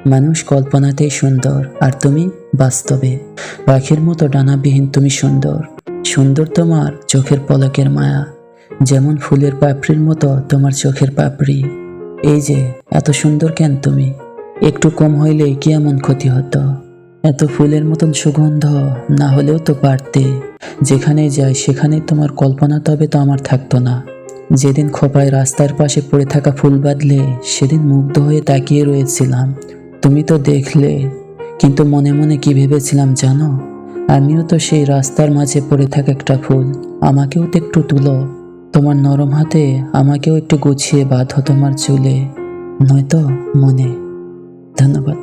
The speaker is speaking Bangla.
মানুষ কল্পনাতেই সুন্দর, আর তুমি বাস্তবে। পাখির মতো ডানাবিহীন তুমি সুন্দর। সুন্দর তোমার চোখের পলকের মায়া, যেমন ফুলের পাপড়ির মতো তোমার চোখের পাপড়ি। এই যে এত সুন্দর কেন তুমি? একটু কম হইলে কি এমন ক্ষতি হতো? এত ফুলের মতন সুগন্ধ না হলেও তো পারতে। যেখানে যাই সেখানে তোমার কল্পনা, তবে তো আমার থাকতো না। যেদিন খোপায় রাস্তার পাশে পড়ে থাকা ফুল বাঁধলে, সেদিন মুগ্ধ হয়ে তাকিয়ে রয়েছিলাম। তুমি তো দেখলে, কিন্তু মনে মনে কি ভেবেছিলাম জানো? আমিও তো সেই রাস্তার মাঝে পড়ে থাকা একটা ফুল। আমাকেও তো একটু তুলো। তোমার নরম হাতে আমাকেও একটু গুছিয়ে বাঁধো তোমার চুলে, নয়তো মনে। ধন্যবাদ।